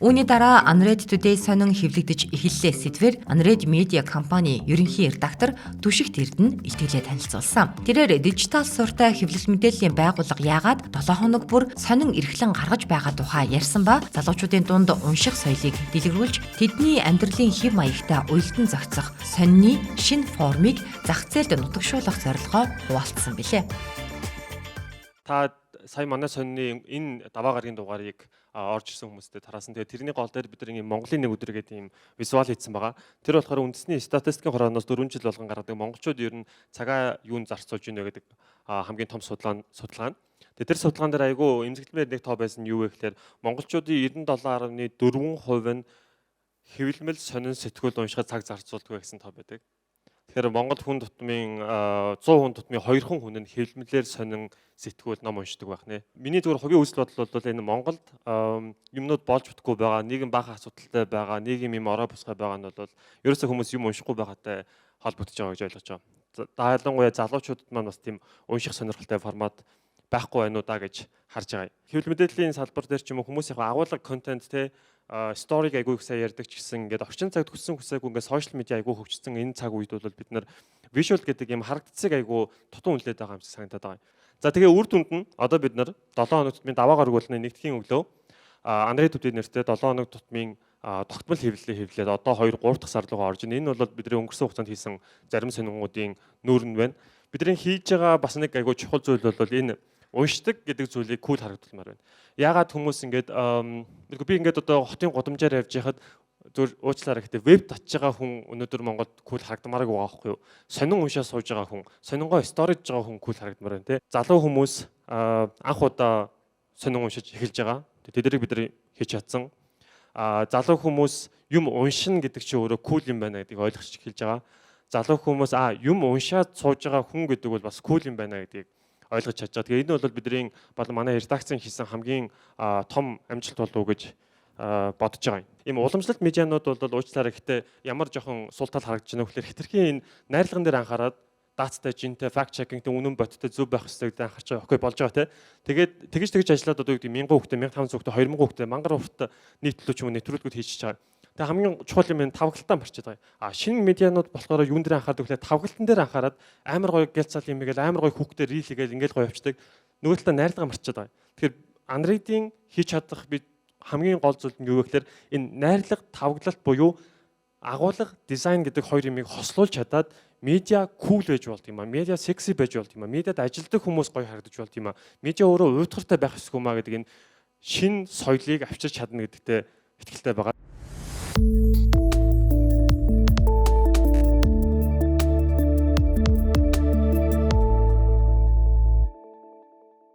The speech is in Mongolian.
Үүний дараа Unread Today сонин хэвлэгдэж эхэллээ сэдвэр Unread Media компани ерөнхий редактор Түшигт Эрдэнэ илтгэлээ танилцуулсан. Тэрээр дижитал суурьтай хэвлэл мэдээллийн байгууллага яагаад 7 хоног бүр сонин эрхлэн гаргаж байгаа тухай ярьсан ба залуучуудын дунд унших соёлыг дэлгэрүүлж тэдний амьдралын хэв маягтай уялдан зохицох сонины шинэ формыг зах зээлд нутагшуулах зорилгоо хуваалцсан билээ. Та сая манай сонины энэ даваа гарагийн дугаарыг орж ирсэн хүмүүстэй тараасан. Тэгээ тэрний гол дээр бид нэг Монголын нэг өдөр гэдэг ийм визуал хийсэн байгаа. Тэр болохоор үндэсний статистикийн хорооноос 4 жил болгон гаргадаг монголчууд ер нь цагаа юунд зарцуулж ийнэ гэдэг хамгийн том судалгаа. Тэгээ тэр судалгаан дээр айгүй эмзэглэмээр нэг тоо байсан юу вэ гэхээр монголчуудын 97.4% нь хэвлэмэл сонин сэтгүүл уншихад цаг зарцуулдаг гэсэн тоо байдаг. Тэгэхээр Монгол хүн тутмын 100 хүн тутмын 2 хүн нь хэвлэмлээр сонин сэтгүүл ном уншдаг байх нэ. Миний зүгээр хувийн үзэл бодол бол энэ Монголд юмнууд болж бүтггүй байгаа, нийгэм бага асуудалтай байгаа, нийгэм юм ороо босгой байгаа нь бол ерөөсөө хүмүүс юм уншихгүй байгаатай холбогдож байгаа гэж ойлгож байгаа. Ялангуяа залуучуудад маань бас тийм унших сонирхолтой формат байхгүй байна уу да гэж харж байгаа. Хэвлэл мэдээллийн салбар дээр ч юм уу хүмүүс яг агуулга контент те сториг айгүй их сайн ярьдаг ч гэсэн ингээд орчин цагт хүссэн хүсээгүй ингээд сошиал медиа айгүй хөгжсөн энэ цаг үед бол бид нар visual гэдэг юм харагдцыг айгүй тутун үнэлээд байгаа юм шиг санагдаад байгаа. За тэгээ үр дүнд нь одоо бид нар 7 хоног тутмын даваа гараг болны нэгдлийн өглөө Unread Today нэртэй 7 хоног тутмын тогтмол хэвлэлээ хэвлээд одоо 2-3 дахь сар руугаа орж ийн. Энэ бол бидний өнгөрсөн хугацаанд хийсэн зарим сонингуудын нүүр нь байна. Бидний хийж байгаа бас нэг айгүй чухал зүйл бол энэ уншдаг гэдэг зүйлийг кул харагдуулмаар байна. Яагаад хүмүүс ингээд би ингээд одоо хотын гудамжаар явж байхад зөв уучлаарай гэхдээ веб татж байгаа хүн өнөөдөр Монголд кул харагдмаараг байгаа байхгүй юу? Сонин уншаа сууж байгаа хүн, сонингоо сториж байгаа хүн кул харагдмаар байна те. Залуу хүмүүс анх удаа сонин уншиж эхэлж байгаа. Тэднийг бид нар хийж чадсан. Залуу хүмүүс юм уншина гэдэг чинь өөрөө кул юм байна гэдгийг ойлгож эхэлж байгаа. Залуу хүмүүс юм уншаад сууж байгаа хүн гэдэг бол бас кул юм байна гэдгийг ойлгож чадж байгаа. Тэгээ энэ бол бидний болон манай редакцийн хийсэн хамгийн том амжилт болов уу гэж бодож байгаа юм. Ийм уламжлалт медианууд бол уучлаарай гэхдээ ямар жоохон сул тал харагдаж байна вэ гэхээр хитрхийн энэ найрлаган дээр анхаарад дататай, жинтэй, факт чекингтэй, үнэн бодиттой зөв байх хэрэгтэй гэдэг анхаарч байгаа. Окей болж байгаа те. Тэгээд тэгж ажиллаад одоо юу гэдэг 1000 хүүхдээ, 1500 хүүхдээ, 2000 хүүхдээ мангар урт нийтлэлч юм уу нэвтрүүлгүүд хийж байгаа. Тэгээ хамгийн чухал юм энэ тавгалтаа марчаад байгаа. Шинэ медианууд болохоор юун дээр анхаардаг вэ? Тавгалтан дээр анхаарад амар гоё гэлцал юм гээл амар гоё хүүхдээ рил гээл ингээл гоё явчихдаг. Нөгөө талаа найрлага марчаад байгаа. Тэгэхээр Unread-ийн хийж чадах бид хамгийн гол зүйл нь юу вэ гэхээр энэ найрлага тавгалалт буюу агуулга дизайн гэдэг хоёр юмыг хослуулж чадаад медиа кул байж болт юм а. Медиа секси байж болт юм а. Медиад ажилддаг хүмүүс гоё харагдаж болт юм а. Медиа өөрөө уйтгартай байх ёсгүй маа гэдэг энэ шинэ соёлыг авчирч чадна гэдэгтээ итгэлтэй байгаа.